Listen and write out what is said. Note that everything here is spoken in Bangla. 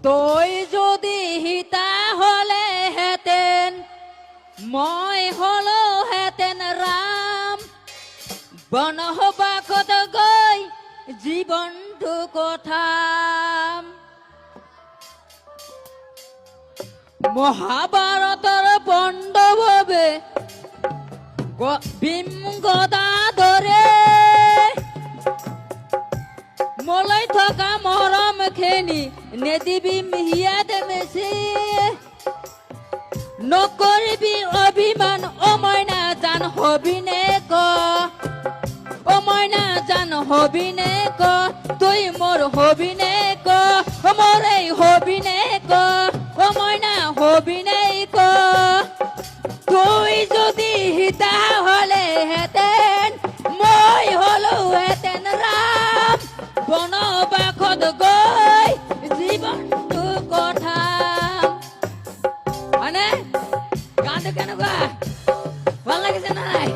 তই যদি হিতা হলে হেতেন মই হলো হেতেন রাম বনবাসত গৈ জীৱনটো কথাম মহাভাৰতৰ পাণ্ডৱবে ভীম গদাধৰে মলৈ থকা মৰম খেনি নেদিবি মিহিয়াত মেচি নকৰিবি অভিমান অ মইনা জান হবিনে ক অ মইনা জান হবিনে ক তুই মোর হবিনে ক মোর এই হবিনে ক অ মইনা হবিনে ক তুই যদি হিতা হলে হেতেন মই হলো হেতেন রাম বনবাসত গৈ জীৱনটো কথা মানে গানটো কেনেকুৱা ভাল লাগিছে নাই